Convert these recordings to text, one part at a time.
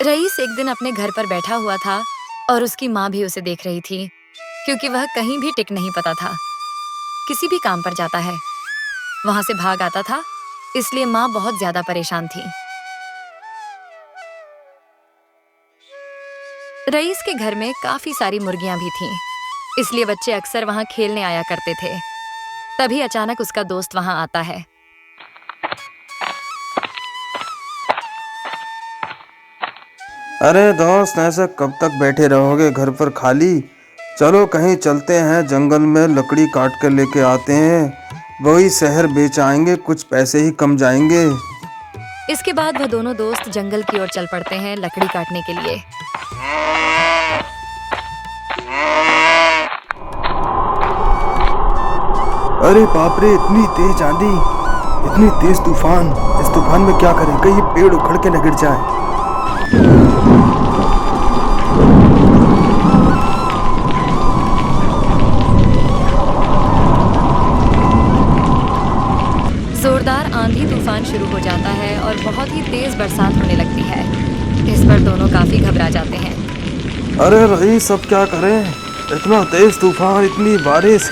Rice एक दिन अपने घर पर बैठा हुआ था और उसकी माँ भी उसे देख रही थी, क्योंकि वह कहीं भी टिक नहीं पाता था। किसी भी काम पर जाता है, वहां से भाग आता था, इसलिए माँ बहुत ज्यादा परेशान थी। रईस के घर में काफी सारी मुर्गियां भी थीं, इसलिए बच्चे अक्सर वहां खेलने आया करते थे। तभी अचानक उसका दोस्त वहां आता है। अरे दोस्त, ऐसा कब तक बैठे रहोगे घर पर खाली? चलो कहीं चलते हैं, जंगल में लकड़ी काट कर लेके आते हैं। वही शहर बेच आएंगे, कुछ पैसे ही कम जाएंगे। इसके बाद वह दोनों दोस्त जंगल की ओर चल पड़ते हैं लकड़ी काटने के लिए। अरे बाप रे, इतनी तेज आंधी, इतनी तेज तूफान। इस तूफान में क्या करें, कहीं ये पेड़ उखड़ के न गिर जाए। जोरदार आंधी तूफान शुरू हो जाता है और बहुत ही तेज बरसात होने लगती है। इस पर दोनों काफी घबरा जाते हैं। अरे रईस, अब क्या करें? इतना तेज तूफान, इतनी बारिश।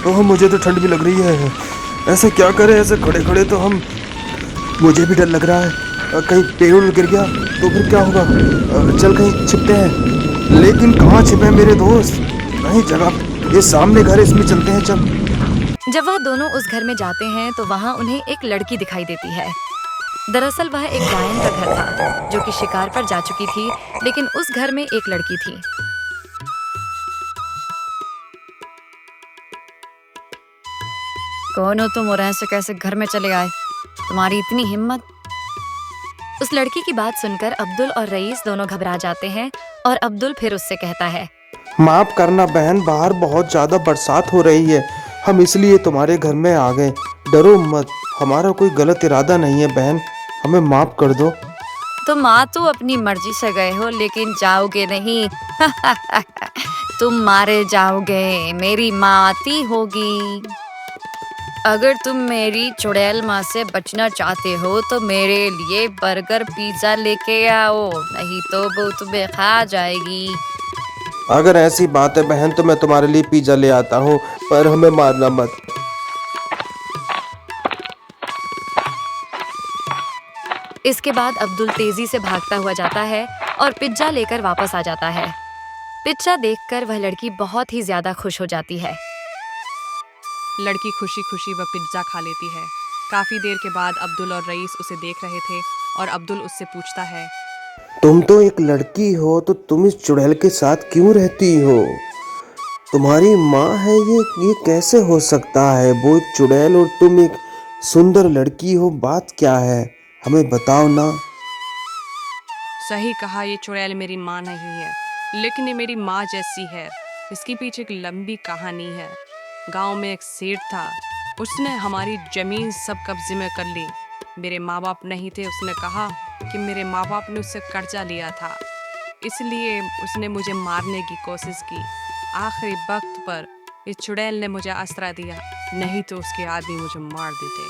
मुझे तो ठंड भी लग रही है। ऐसे क्या करें? ऐसे खड़े खड़े तो मुझे भी डर लग रहा है। कहीं पेड़ गिर गया तो फिर क्या होगा? चल कहीं छिपते हैं। लेकिन कहाँ छिपे मेरे दोस्त? कहीं जगह, ये सामने घर है, इसमें चलते हैं, चल। जब वह दोनों उस घर में जाते हैं तो वहाँ उन्हें एक लड़की दिखाई देती है। दरअसल वह एक गायन का घर था, जो कि शिकार पर जा चुकी थी, लेकिन उस घर में एक लड़की थी। कौन हो तुम और ऐसे कैसे घर में चले आए? तुम्हारी इतनी हिम्मत? उस लड़की की बात सुनकर अब्दुल और रईस दोनों घबरा जाते हैं और अब्दुल फिर उससे कहता है, माफ करना बहन, बाहर बहुत ज्यादा बरसात हो रही है, हम इसलिए तुम्हारे घर में आ गए। डरो मत, हमारा कोई गलत इरादा नहीं है बहन, हमें माफ कर दो। तुम माँ तो अपनी मर्जी से गए हो, लेकिन जाओगे नहीं। तुम मारे जाओगे, मेरी माँ आती होगी। अगर तुम मेरी चुड़ैल माँ से बचना चाहते हो तो मेरे लिए बर्गर पिज्जा लेके आओ, नहीं तो वो तुम्हें खा जाएगी। अगर ऐसी बात है बहन, तो मैं तुम्हारे लिए पिज्जा ले आता हूँ, पर हमें मारना मत। इसके बाद अब्दुल तेजी से भागता हुआ जाता है और पिज्जा लेकर वापस आ जाता है। पिज्जा देखकर वह लड़की बहुत ही ज्यादा खुश हो जाती है। लड़की खुशी खुशी वह पिज्जा खा लेती है। काफी देर के बाद अब्दुल और रईस उसे देख रहे थे और अब्दुल उससे पूछता है, तुम तो एक लड़की हो, तो तुम इस चुड़ैल के साथ क्यों रहती हो? तुम्हारी माँ है ये कैसे हो सकता है? वो एक चुड़ैल और तुम एक सुंदर लड़की हो, बात क्या है? हमें बताओ ना। सही कहा, ये चुड़ैल मेरी माँ नहीं है, लेकिन ये मेरी माँ जैसी है। इसके पीछे एक लंबी कहानी है। गांव में एक सेठ था, उसने हमारी जमीन सब कब्जे में कर ली। मेरे माँ बाप नहीं थे, उसने कहा कि मेरे माँ बाप ने उससे कर्जा लिया था, इसलिए उसने मुझे मारने की कोशिश की। आखिरी वक्त पर इस चुड़ैल ने मुझे आसरा दिया, नहीं तो उसके आदमी मुझे मार देते।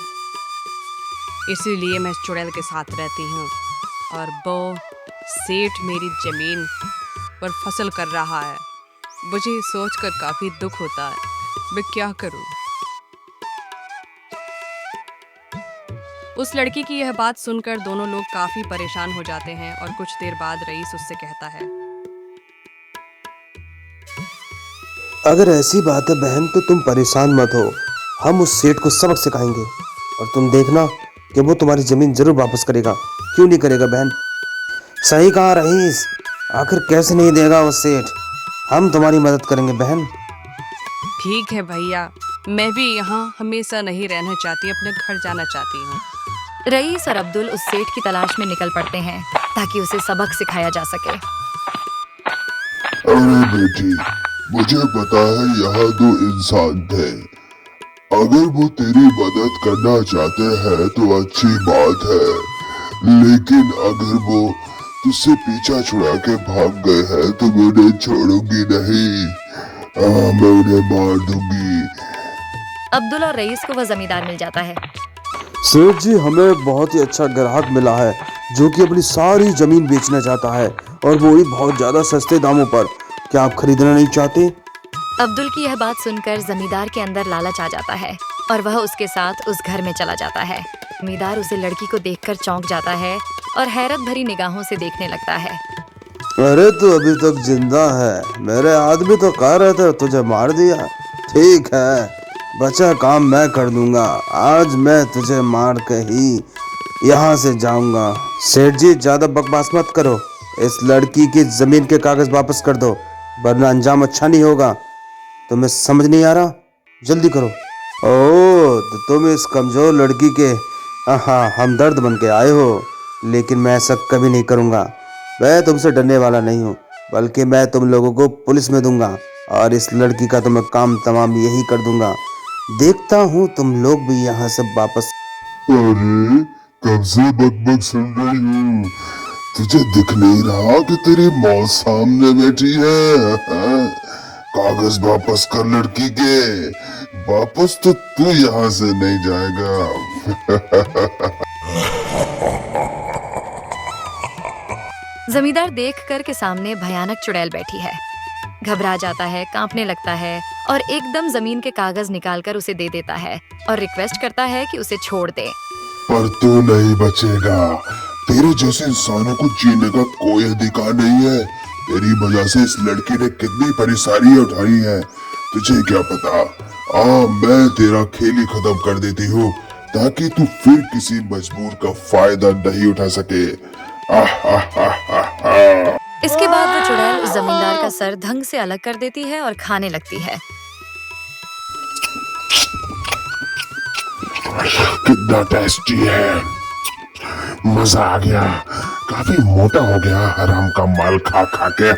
इसीलिए मैं इस चुड़ैल के साथ रहती हूँ और वो सेठ मेरी जमीन पर फसल कर रहा है। मुझे सोचकर काफी दुख होता है, मैं क्या करूं? उस लड़की की यह बात सुनकर दोनों लोग काफी परेशान हो जाते हैं और कुछ देर बाद रईस उससे कहता है, अगर ऐसी बात है बहन, तो तुम परेशान मत हो, हम उस सेठ को सबक सिखाएंगे और तुम देखना कि वो तुम्हारी जमीन जरूर वापस करेगा। क्यों नहीं करेगा बहन? सही कहा रईस, आखिर कैसे नहीं देगा वो सेठ। हम तुम्हारी मदद करेंगे बहन। ठीक है भैया, मैं भी यहाँ हमेशा नहीं रहना चाहती, अपने घर जाना चाहती हूँ। रईस और अब्दुल उस सेठ की तलाश में निकल पड़ते हैं ताकि उसे सबक सिखाया जा सके। अरे बेटी, मुझे पता है यहाँ दो इंसान थे। अगर वो तेरी मदद करना चाहते हैं तो अच्छी बात है, लेकिन अगर वो तुझसे पीछा छुड़ा के भाग गए हैं तो मैं उन्हें छोड़ूंगी नहीं। मैं उन्हें मार दूंगी। अब्दुल और रईस को वह जमींदार मिल जाता है। सेठ जी, हमें बहुत ही अच्छा ग्राहक मिला है, जो कि अपनी सारी जमीन बेचना चाहता है, और वो भी बहुत ज्यादा सस्ते दामों पर। क्या आप खरीदना नहीं चाहते? अब्दुल की यह बात सुनकर जमींदार के अंदर लालच आ जाता है और वह उसके साथ उस घर में चला जाता है। जमींदार उसे लड़की को देखकर चौंक जाता है और हैरत भरी निगाहों से देखने लगता है। अरे तू अभी तक जिंदा है। मेरे आदमी तो कह रहे थे तुझे मार दिया। ठीक है, बचा काम मैं कर दूंगा। आज मैं तुझे मार के ही यहाँ से जाऊंगा। सेठ जी, ज्यादा बकवास मत करो। इस लड़की की जमीन के कागज वापस कर दो, वरना अंजाम अच्छा नहीं होगा। तुम्हें समझ नहीं आ रहा? जल्दी करो। ओह, तो तुम इस कमजोर लड़की के हमदर्द बन के आए हो, लेकिन मैं ऐसा कभी नहीं करूंगा। मैं तुमसे डरने वाला नहीं हूँ, बल्कि मैं तुम लोगों को पुलिस में दूंगा, और इस लड़की का तो मैं काम तमाम यही कर दूंगा। देखता हूँ तुम लोग भी यहाँ से वापस। अरे कब से बकबक सुन रही हूँ? तुझे दिख नहीं रहा कि तेरी मौत सामने बैठी है? हाँ? कागज वापस कर लड़की के। वापस तो तू यहाँ से नहीं जाएगा। जमींदार देखकर के सामने भयानक चुड़ैल बैठी है। घबरा जाता है, कांपने लगता है और एकदम जमीन के कागज निकालकर उसे दे देता है और रिक्वेस्ट करता है कि उसे छोड़ दे। पर तू नहीं बचेगा। तेरे जैसे इंसानों को जीने का कोई अधिकार नहीं है। तेरी वजह से इस लड़की ने कितनी परेशानियां उठाई है, तुझे क्या पता। मैं तेरा खेल ही खत्म कर देती हूँ, ताकि तू फिर किसी मजबूर का फायदा नहीं उठा सके। इसके बाद वो चुड़ैल उस जमींदार का सर ढंग से अलग कर देती है और खाने लगती है। कितना टेस्टी है, मजा आ गया। काफी मोटा हो गया हराम का माल खा खा के।